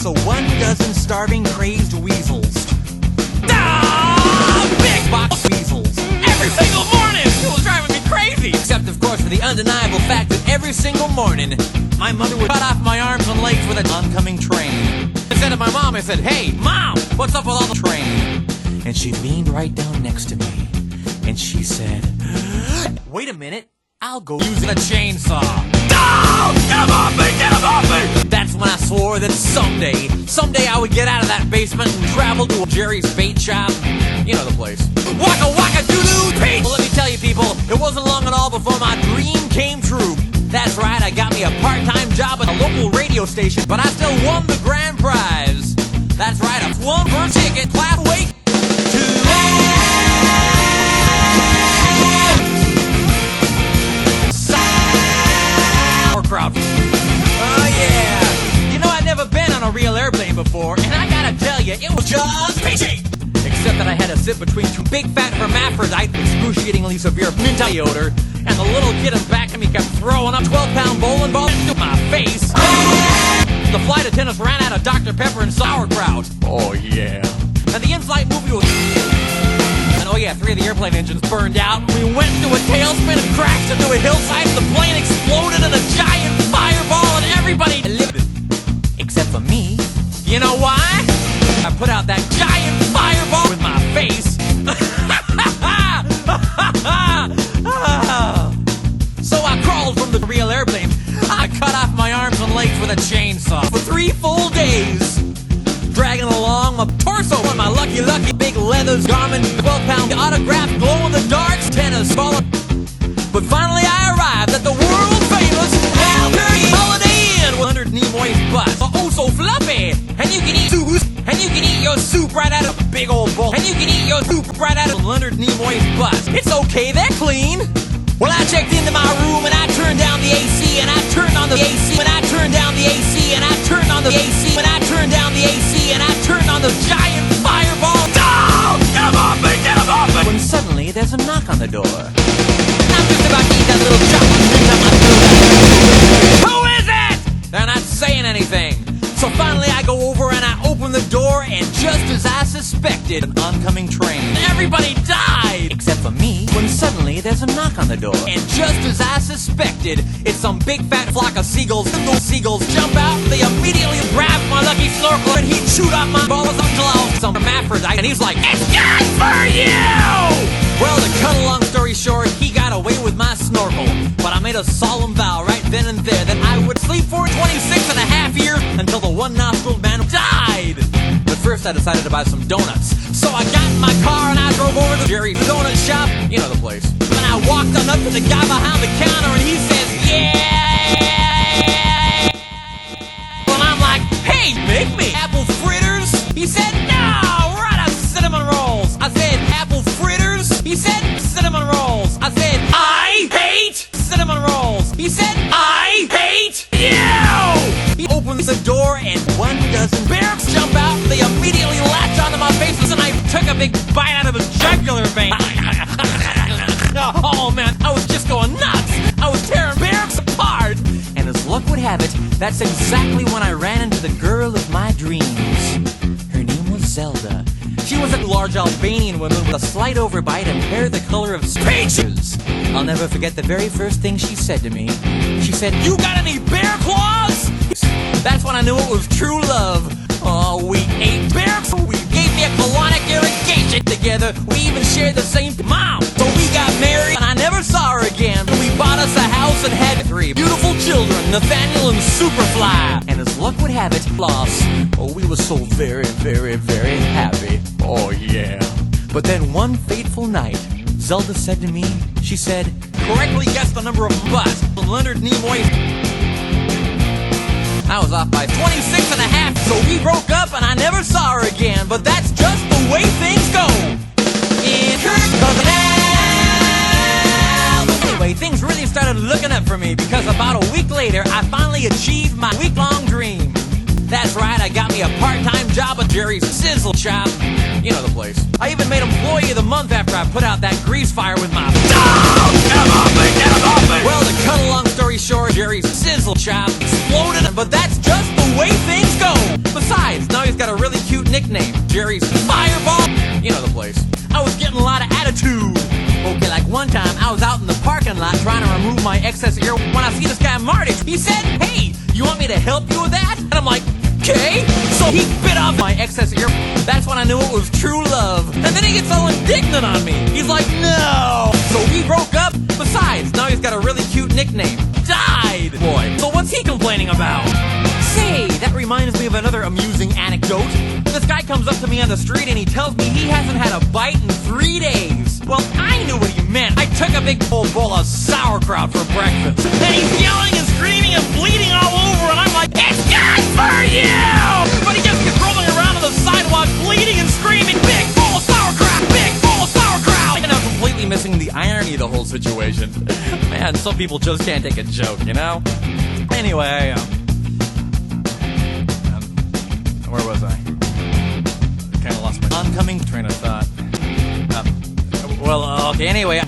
So 12 starving, crazed weasels. Big box weasels. Every single morning! It was driving me crazy! Except, of course, for the undeniable fact that every single morning, my mother would cut off my arms and legs with an oncoming train. Instead of my mom, I said, "Hey, Mom, what's up with all the train?" And she leaned right down next to me, and she said, "Wait a minute, I'll go using a chainsaw." No! Get him off me! Get him off me! That's when I swore that someday I would get out of that basement and travel to Jerry's bait shop. You know the place. Waka waka doo-doo Pete! Well, let me tell you people, it wasn't long at all before my dream came true. That's right, I got me a part-time job at a local radio station, but I still won the grand prize. That's right, a one per ticket, clap wait to sauerkraut. Oh yeah, you know I'd never been on a real airplane before, and I gotta tell you, it was just peachy. Except that I had to sit between two big fat hermaphrodites, excruciatingly severe mint odor, and the little kid in back of me kept throwing up 12-pound bowling balls into my face. The flight attendants ran out of Dr. Pepper and sauerkraut. Oh yeah. And the in-flight movie was... And oh yeah, 3 of the airplane engines burned out. We went into a tailspin and crashed into a hillside, and the plane exploded in a giant fireball, and everybody lived it. Except for me. You know why? I put out that giant fireball with my face. So I crawled from the real airplane. I cut off my arms and legs with a chainsaw for 3 full days, dragging along my torso on my lucky big leather garment, 12-pound autographed glow-in-the-dark tennis ball. But finally I arrived at the world-famous Albuquerque Holiday Inn, 100 Nimoy's bus. Oh, so fluffy, and you can eat your soup right out of a big old bowl, and you can eat your soup right out of Leonard Nimoy's bus. It's okay, they're clean. Well, I checked into my room and I turned down the AC and I turned on the AC and I turned down the AC and I turned on the AC and I turned down the AC and I turned on the giant fireball. No! Get him off me! Get him off me! When suddenly there's a knock on the door. I'm just about to eat that little chocolate. Who is it? They're not saying anything. So finally I go over and I open the door, and just as I suspected, an oncoming train. Everybody died! Except for me, when suddenly there's a knock on the door. And just as I suspected, it's some big fat flock of seagulls. Those seagulls jump out, and they immediately grab my lucky snorkel, and he chewed up my balls until I was some hermaphrodite, and he's like, "It's good for you!" Well, to cut a long story short, he got away with my snorkel. But I made a solemn vow right then and there that I would sleep for 26 and a half years until the one-nostriled man died. But first I decided to buy some donuts. So I got in my car and I drove over to Jerry's donut shop. You know the place. And I walked on up to the guy behind the counter, and he says, "Yeah." And I'm like, "Hey, make me apple fritters." He said, "No, we're out of cinnamon rolls." I said, "Apple fritters?" He said, "Cinnamon rolls." I said, "I hate cinnamon rolls." He said, "I hate you." He opens the door and 12 bears jump out, and they immediately latch onto my faces, and I took a big bite out of his jugular vein. Oh man, I was just going nuts. I was tearing bears apart. And as luck would have it, that's exactly when I ran into the girl of my dreams. Her name was Zelda. She was a large Albanian woman with a slight overbite and hair the color of peaches. I'll never forget the very first thing she said to me. She said, "You got any bear claws?" That's when I knew it was true love. Oh, we ate bears. We gave me a colonic irrigation together. We even shared the same mom. So we got married, and I never saw her again. We bought us a house and had 3 beautiful children, Nathaniel and Superfly. And as luck would have it, lost. Oh, we were so very, very, very happy. Oh, yeah. But then one fateful night, Zelda said to me, she said, "Correctly guess the number of bus from Leonard Nimoy." I was off by 26 and a half, so we broke up and I never saw her again. But that's just the way things go in Kirkconnell. Anyway, things really started looking up for me, because about a week later, I finally achieved my week-long dream. That's right, I got me a part-time job at Jerry's Sizzle Shop. You know the place. I even made Employee of the Month after I put out that grease fire with my... Get him off me! Get him off me! Well, to cut a long story short, Jerry's Sizzle Shop exploded, but that's just the way things go. Besides, nickname, Jerry's Fireball. You know the place. I was getting a lot of attitude. Okay, like one time I was out in the parking lot trying to remove my excess ear when I see this guy Marty. He said, "Hey, you want me to help you with that?" And I'm like, "Okay." So he bit off my excess ear. That's when I knew it was true love. And then he gets all indignant on me. He's like, "No." So we broke up. Besides, now he's got a really cute nickname. Died Boy. So what's he complaining about? Say, that reminds me of another amusing anecdote. This guy comes up to me on the street and he tells me he hasn't had a bite in 3 days. Well, I knew what he meant. I took a big old bowl of sauerkraut for breakfast. And he's yelling and screaming and bleeding all over, and I'm like, "It's good for you!" But he just gets rolling around on the sidewalk, bleeding and screaming, "Big bowl of sauerkraut! Big bowl of sauerkraut!" And I'm completely missing the irony of the whole situation. Man, some people just can't take a joke, you know? Anyway, where was I? Kind of lost my oncoming train of thought. Okay, anyway,